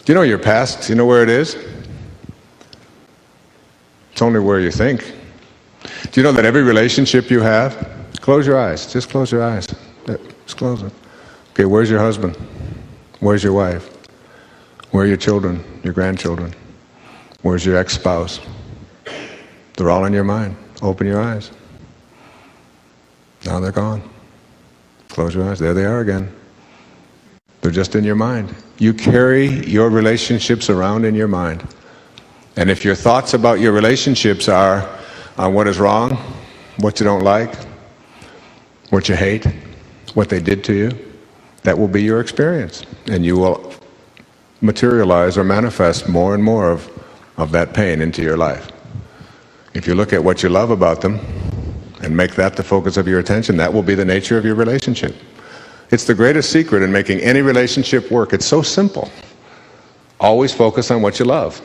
Do you know your past? Do you know where it is? It's only where you think. Do you know that every relationship you have, close your eyes, just close your eyes. Just close them. Okay, where's your husband? Where's your wife? Where are your children, your grandchildren? Where's your ex-spouse? They're all in your mind. Open your eyes. Now they're gone. Close your eyes. There they are again. They're just in your mind. You carry your relationships around in your mind. And if your thoughts about your relationships are on what is wrong, what you don't like, what you hate, what they did to you, that will be your experience. And you will materialize or manifest more and more of that pain into your life. If you look at what you love about them and make that the focus of your attention, that will be the nature of your relationship. It's the greatest secret in making any relationship work. It's so simple. Always focus on what you love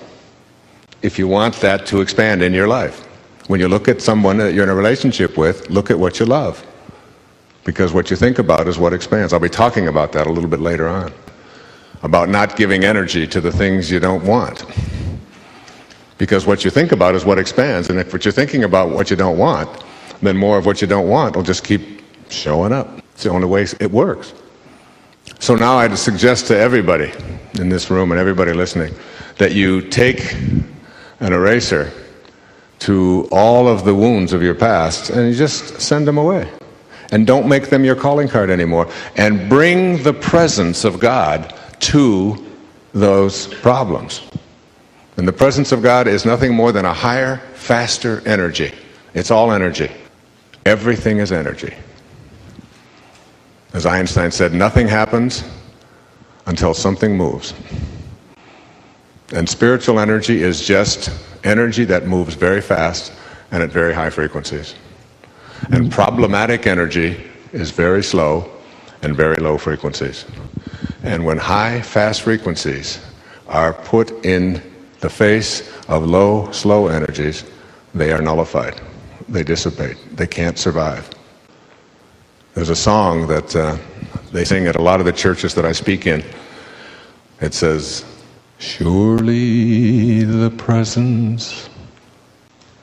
if you want that to expand in your life. When you look at someone that you're in a relationship with, look at what you love. Because what you think about is what expands. I'll be talking about that a little bit later on. About not giving energy to the things you don't want. Because what you think about is what expands. And if what you're thinking about what you don't want, then more of what you don't want will just keep showing up. It's the only way it works. So now I'd suggest to everybody in this room and everybody listening that you take an eraser to all of the wounds of your past and you just send them away. And don't make them your calling card anymore. And bring the presence of God to those problems. And the presence of God is nothing more than a higher, faster energy. It's all energy. Everything is energy. As Einstein said, nothing happens until something moves. And spiritual energy is just energy that moves very fast and at very high frequencies. And problematic energy is very slow and very low frequencies. And when high, fast frequencies are put in the face of low, slow energies, they are nullified. They dissipate. They can't survive. There's a song that they sing at a lot of the churches that I speak in. It says, "Surely the presence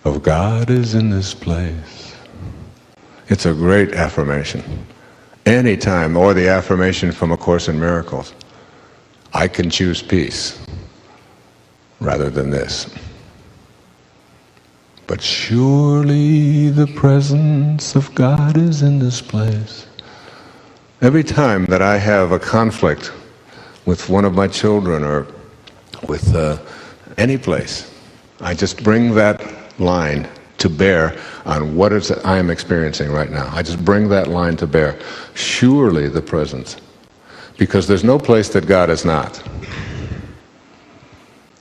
of God is in this place." It's a great affirmation. Anytime, or the affirmation from A Course in Miracles, I can choose peace rather than this. But surely the presence of God is in this place. Every time that I have a conflict with one of my children or with any place, I just bring that line to bear on what is I am experiencing right now. I just bring that line to bear. Surely the presence. Because there's no place that God is not.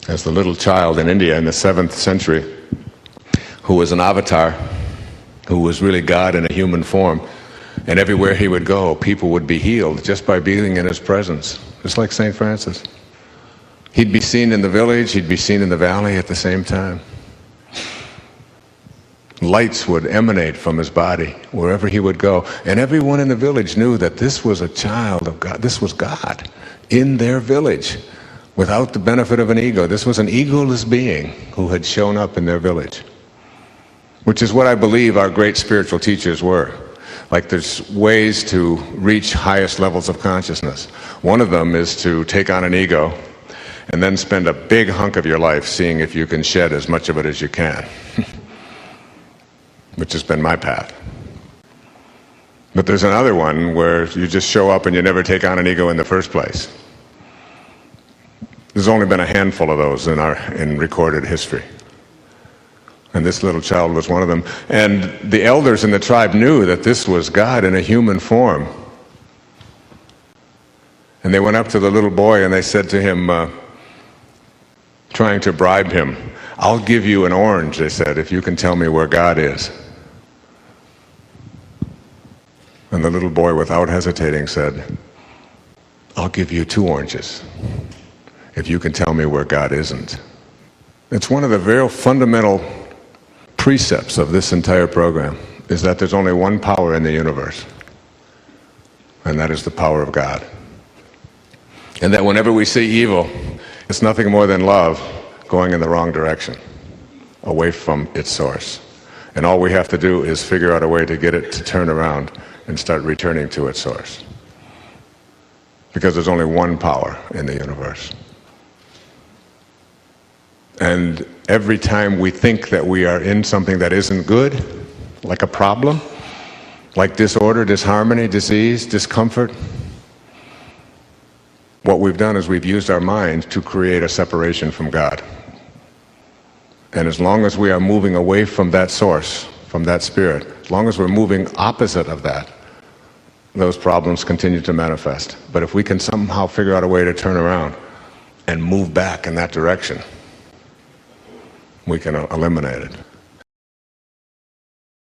As the little child in India in the 7th century, who was an avatar, who was really God in a human form, and everywhere he would go, people would be healed just by being in his presence. Just like St. Francis. He'd be seen in the village, he'd be seen in the valley at the same time. Lights would emanate from his body wherever he would go. And everyone in the village knew that this was a child of God. This was God in their village without the benefit of an ego. This was an egoless being who had shown up in their village. Which is what I believe our great spiritual teachers were. Like there's ways to reach highest levels of consciousness. One of them is to take on an ego and then spend a big hunk of your life seeing if you can shed as much of it as you can. Which has been my path. But there's another one where you just show up and you never take on an ego in the first place. There's only been a handful of those in recorded history. And this little child was one of them. And the elders in the tribe knew that this was God in a human form. And they went up to the little boy and they said to him, trying to bribe him, "I'll give you an orange," they said, "if you can tell me where God is." And the little boy, without hesitating, said, "I'll give you 2 oranges if you can tell me where God isn't." It's one of the very fundamental precepts of this entire program, is that there's only one power in the universe, and that is the power of God. And that whenever we see evil, It's nothing more than love going in the wrong direction, away from its source. And all we have to do is figure out a way to get it to turn around and start returning to its source. Because there's only one power in the universe. And every time we think that we are in something that isn't good, like a problem, like disorder, disharmony, disease, discomfort, what we've done is we've used our mind to create a separation from God. And as long as we are moving away from that source, from that spirit, as long as we're moving opposite of that, those problems continue to manifest. But if we can somehow figure out a way to turn around and move back in that direction, we can eliminate it.